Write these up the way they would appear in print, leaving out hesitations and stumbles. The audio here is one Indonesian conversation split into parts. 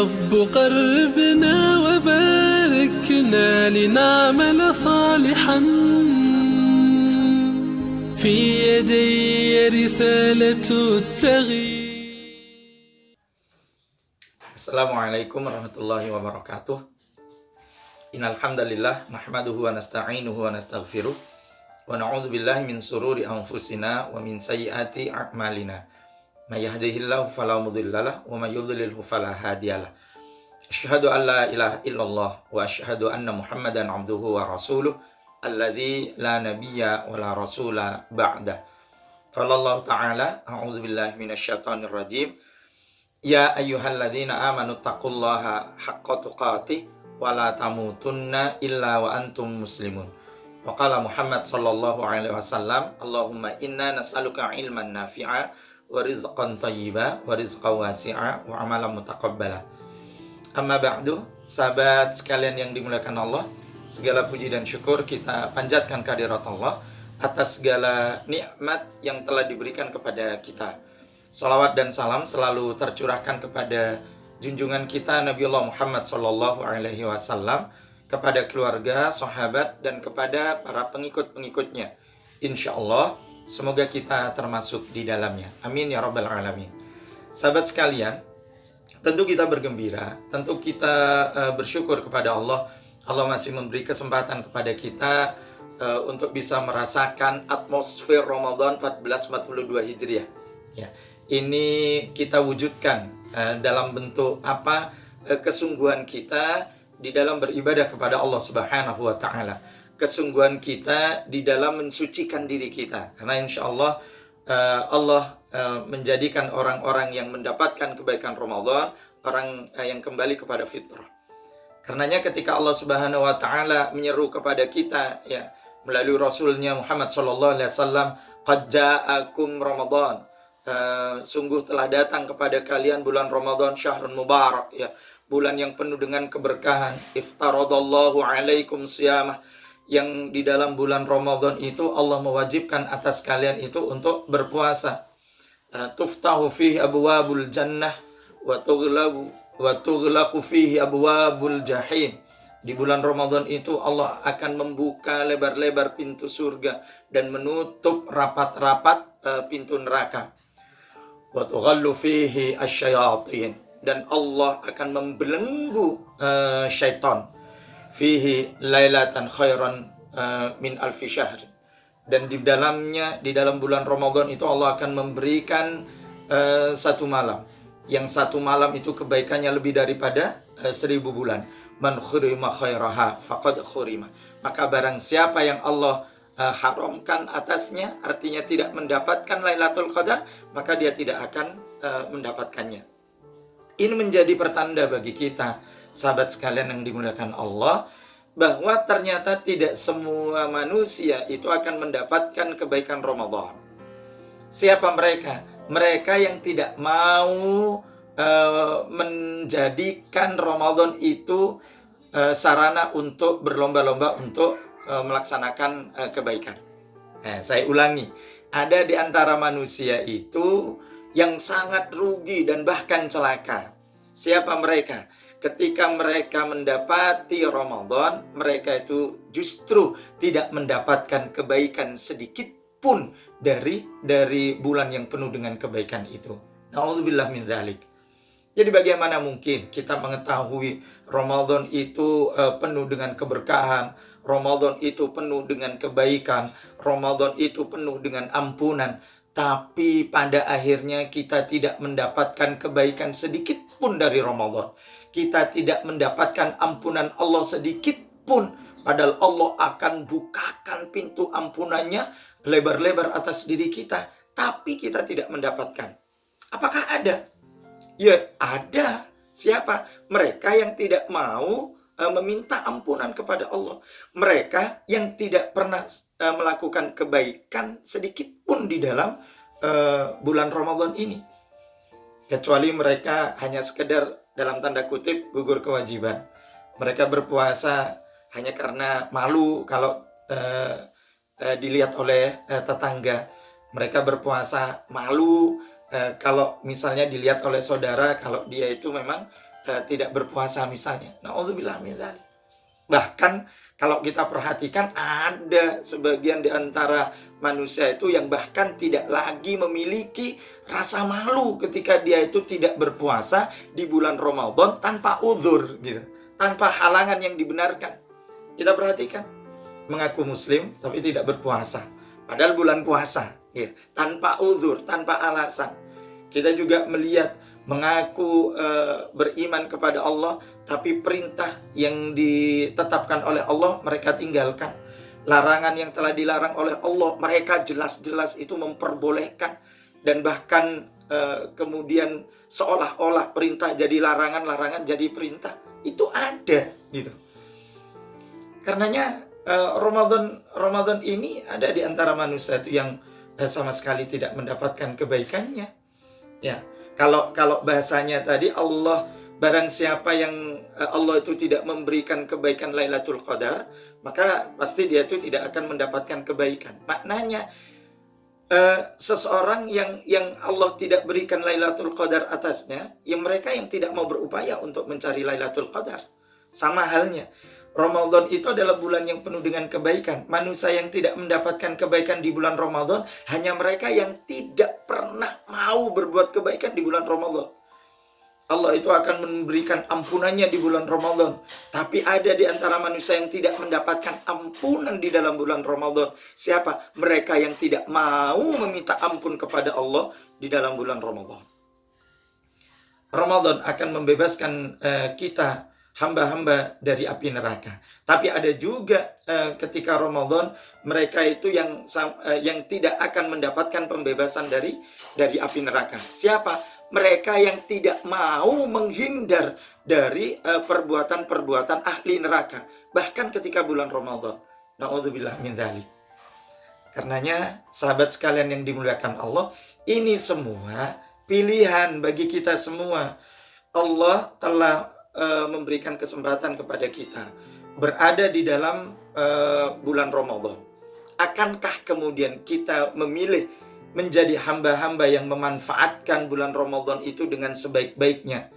رب قربنا وباركنا لنعمل صالحا في يدي رسالة التغيير. Assalamualaikum warahmatullahi wabarakatuh. Innal hamdalillah nahmaduhu wa nasta'inuhu wa nastaghfiruh wa na'udzu billahi min sururi anfusina wa min sayyiati a'malina. May yahdihillahu fala mudhillalah wa may yudhlilhu fala hadiyalah. Asyhadu an la ilaha illallah wa asyhadu anna Muhammadan abduhu wa rasuluh alladzi la nabiyya wa la rasula ba'da. Qala Allah ta'ala, a'udzu billahi minasyaitonir rajim. Ya ayyuhalladzina amanu taqullaha haqqa tuqatih wa la tamutunna illa wa antum muslimun. Wa qala Muhammad sallallahu alaihi wasallam, Allahumma inna nas'aluka ilman nafi'a wa rizqan thayyiba wa rizqan wasi'a wa amalan mutaqabbala. Amma ba'du, sahabat sekalian yang dimuliakan Allah, segala puji dan syukur kita panjatkan kehadirat Allah atas segala nikmat yang telah diberikan kepada kita. Salawat dan salam selalu tercurahkan kepada junjungan kita Nabiullah Muhammad sallallahu alaihi wasallam, kepada keluarga, sahabat, dan kepada para pengikut-pengikutnya. Insya Allah, semoga kita termasuk di dalamnya. Amin ya rabbal alamin. Sahabat sekalian, tentu kita bergembira, tentu kita bersyukur kepada Allah. Allah masih memberi kesempatan kepada kita untuk bisa merasakan atmosfer Ramadan 1442 Hijriah. Ya. Ini kita wujudkan dalam bentuk apa? Kesungguhan kita di dalam beribadah kepada Allah Subhanahu wa Ta'ala. Kesungguhan kita di dalam mensucikan diri kita. Karena insya Allah Allah menjadikan orang-orang yang mendapatkan kebaikan Ramadan orang yang kembali kepada fitrah. Karenanya ketika Allah Subhanahu wa Ta'ala menyeru kepada kita ya melalui Rasulnya Muhammad sallallahu alaihi wasallam, qad ja'akum Ramadan. Sungguh telah datang kepada kalian bulan Ramadan, syahrun mubarak ya, bulan yang penuh dengan keberkahan. Iftaradallahu alaikum siyamah, yang di dalam bulan Ramadan itu Allah mewajibkan atas kalian itu untuk berpuasa. Tuftahu fihi abwabul jannah wa tughlaqu fihi abwabul jahim. Di bulan Ramadan itu Allah akan membuka lebar-lebar pintu surga dan menutup rapat-rapat pintu neraka. Wa tughallu fihi asyayatin, dan Allah akan membelenggu syaitan. Fihi lailatan khairan min alfi syahr, dan di dalamnya, di dalam bulan Ramadan itu Allah akan memberikan satu malam, yang satu malam itu kebaikannya lebih daripada 1000 bulan. Man khurima khairaha faqad khurima, maka barang siapa yang Allah haramkan atasnya, artinya tidak mendapatkan Lailatul Qadar, maka dia tidak akan mendapatkannya. Ini menjadi pertanda bagi kita, sahabat sekalian yang dimuliakan Allah, bahwa ternyata tidak semua manusia itu akan mendapatkan kebaikan Ramadan. Siapa mereka? Mereka yang tidak mau menjadikan Ramadan itu sarana untuk berlomba-lomba untuk melaksanakan kebaikan. Saya ulangi, ada di antara manusia itu yang sangat rugi dan bahkan celaka. Siapa mereka? Ketika mereka mendapati Ramadan, mereka itu justru tidak mendapatkan kebaikan sedikit pun dari bulan yang penuh dengan kebaikan itu. Na'udzubillah min dzalik. Jadi bagaimana mungkin kita mengetahui Ramadan itu penuh dengan keberkahan, Ramadan itu penuh dengan kebaikan, Ramadan itu penuh dengan ampunan, tapi pada akhirnya kita tidak mendapatkan kebaikan sedikit pun dari Ramadan. Kita tidak mendapatkan ampunan Allah sedikit pun, padahal Allah akan bukakan pintu ampunannya lebar-lebar atas diri kita, tapi kita tidak mendapatkan. Apakah ada? Ya ada. Siapa? Mereka yang tidak mau meminta ampunan kepada Allah. Mereka yang tidak pernah melakukan kebaikan sedikit pun di dalam bulan Ramadan ini. Kecuali mereka hanya sekedar dalam tanda kutip gugur kewajiban. Mereka berpuasa hanya karena malu kalau dilihat oleh tetangga. Mereka berpuasa malu kalau misalnya dilihat oleh saudara kalau dia itu memang tidak berpuasa misalnya. Na'udzubillah min dzalik. Bahkan kalau kita perhatikan ada sebagian di antara manusia itu yang bahkan tidak lagi memiliki rasa malu ketika dia itu tidak berpuasa di bulan Ramadan tanpa uzur gitu, tanpa halangan yang dibenarkan. Kita perhatikan, mengaku muslim tapi tidak berpuasa padahal bulan puasa gitu, tanpa uzur, tanpa alasan. Kita juga melihat mengaku beriman kepada Allah tapi perintah yang ditetapkan oleh Allah mereka tinggalkan. Larangan yang telah dilarang oleh Allah mereka jelas-jelas itu memperbolehkan. Dan bahkan kemudian seolah-olah perintah jadi larangan, larangan jadi perintah. Itu ada gitu. Karenanya Ramadan ini ada di antara manusia itu yang sama sekali tidak mendapatkan kebaikannya. Ya, kalau bahasanya tadi Allah, barang siapa yang Allah itu tidak memberikan kebaikan Lailatul Qadar, maka pasti dia itu tidak akan mendapatkan kebaikan. Maknanya seseorang yang Allah tidak berikan Lailatul Qadar atasnya, yang mereka yang tidak mau berupaya untuk mencari Lailatul Qadar. Sama halnya, Ramadan itu adalah bulan yang penuh dengan kebaikan. Manusia yang tidak mendapatkan kebaikan di bulan Ramadan hanya mereka yang tidak pernah mau berbuat kebaikan di bulan Ramadan. Allah itu akan memberikan ampunannya di bulan Ramadan. Tapi ada di antara manusia yang tidak mendapatkan ampunan di dalam bulan Ramadan. Siapa? Mereka yang tidak mau meminta ampun kepada Allah di dalam bulan Ramadan. Ramadan akan membebaskan kita, hamba-hamba dari api neraka. Tapi ada juga ketika Ramadan mereka itu yang tidak akan mendapatkan pembebasan dari api neraka. Siapa? Mereka yang tidak mau menghindar dari perbuatan-perbuatan ahli neraka, bahkan ketika bulan Ramadan. Na'udzubillah min dzalik. Karenanya sahabat sekalian yang dimuliakan Allah, ini semua pilihan bagi kita semua. Allah telah memberikan kesempatan kepada kita berada di dalam bulan Ramadan. Akankah kemudian kita memilih menjadi hamba-hamba yang memanfaatkan bulan Ramadan itu dengan sebaik-baiknya?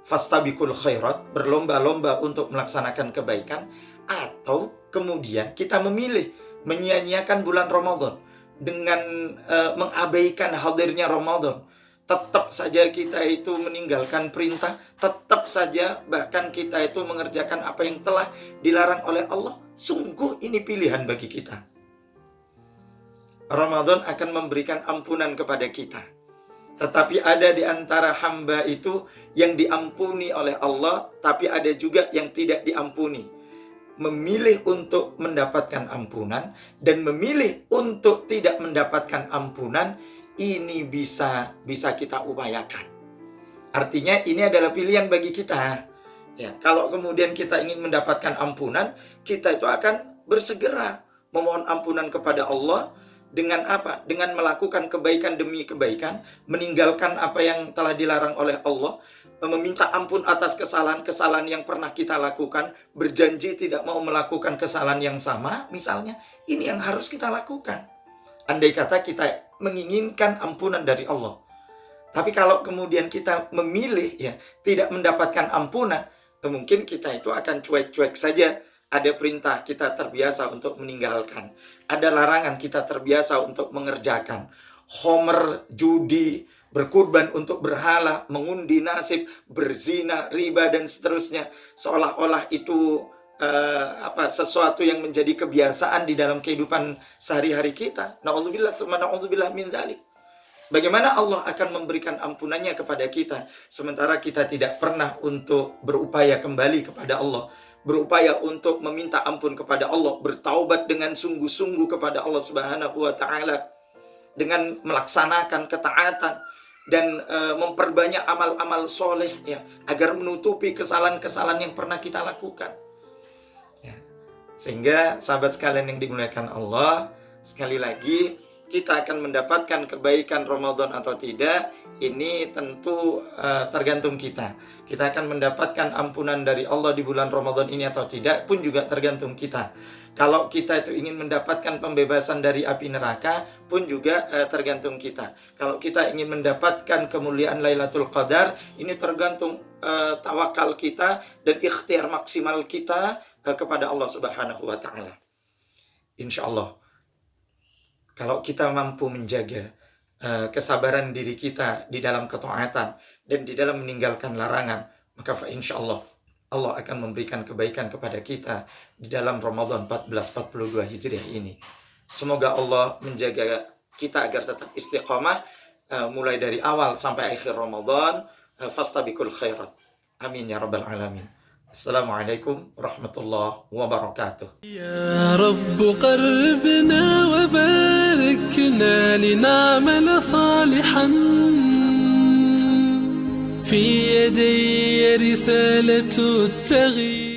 Fastabiqul khairat, berlomba-lomba untuk melaksanakan kebaikan. Atau kemudian kita memilih menyia-nyiakan bulan Ramadan dengan mengabaikan hadirnya Ramadan. Tetap saja kita itu meninggalkan perintah, tetap saja bahkan kita itu mengerjakan apa yang telah dilarang oleh Allah. Sungguh ini pilihan bagi kita. Ramadan akan memberikan ampunan kepada kita. Tetapi ada di antara hamba itu yang diampuni oleh Allah, tapi ada juga yang tidak diampuni. Memilih untuk mendapatkan ampunan dan memilih untuk tidak mendapatkan ampunan, ini bisa kita upayakan. Artinya ini adalah pilihan bagi kita. Ya, kalau kemudian kita ingin mendapatkan ampunan, kita itu akan bersegera memohon ampunan kepada Allah. Dengan apa? Dengan melakukan kebaikan demi kebaikan, meninggalkan apa yang telah dilarang oleh Allah, meminta ampun atas kesalahan-kesalahan yang pernah kita lakukan, berjanji tidak mau melakukan kesalahan yang sama, misalnya. Ini yang harus kita lakukan. Andai kata kita menginginkan ampunan dari Allah. Tapi kalau kemudian kita memilih ya tidak mendapatkan ampunan, mungkin kita itu akan cuek-cuek saja. Ada perintah, kita terbiasa untuk meninggalkan. Ada larangan, kita terbiasa untuk mengerjakan. Homer, judi, berkurban untuk berhala, mengundi nasib, berzina, riba, dan seterusnya. Seolah-olah itu sesuatu yang menjadi kebiasaan di dalam kehidupan sehari-hari kita. Na'udzubillah, tsumma na'udzubillah min dzalik. Bagaimana Allah akan memberikan ampunannya kepada kita, sementara kita tidak pernah untuk berupaya kembali kepada Allah, berupaya untuk meminta ampun kepada Allah, bertaubat dengan sungguh-sungguh kepada Allah Subhanahu wa Ta'ala, dengan melaksanakan ketaatan dan memperbanyak amal-amal soleh ya, agar menutupi kesalahan-kesalahan yang pernah kita lakukan. Ya. Sehingga sahabat sekalian yang dimuliakan Allah, sekali lagi kita akan mendapatkan kebaikan Ramadan atau tidak, ini tentu tergantung kita. Kita akan mendapatkan ampunan dari Allah di bulan Ramadan ini atau tidak pun juga tergantung kita. Kalau kita itu ingin mendapatkan pembebasan dari api neraka pun juga tergantung kita. Kalau kita ingin mendapatkan kemuliaan Lailatul Qadar, ini tergantung tawakal kita dan ikhtiar maksimal kita kepada Allah Subhanahu wa taala. Insyaallah, kalau kita mampu menjaga kesabaran diri kita di dalam ketaatan dan di dalam meninggalkan larangan, maka insyaallah Allah akan memberikan kebaikan kepada kita di dalam Ramadan 1442 Hijriah ini. Semoga Allah menjaga kita agar tetap istiqamah mulai dari awal sampai akhir Ramadan. Fastabiqul khairat. Amin ya rabbal alamin. Assalamualaikum warahmatullahi wabarakatuh. يا رب قربنا وباركنا لنعمل صالحا في يدي رسالة التغيير.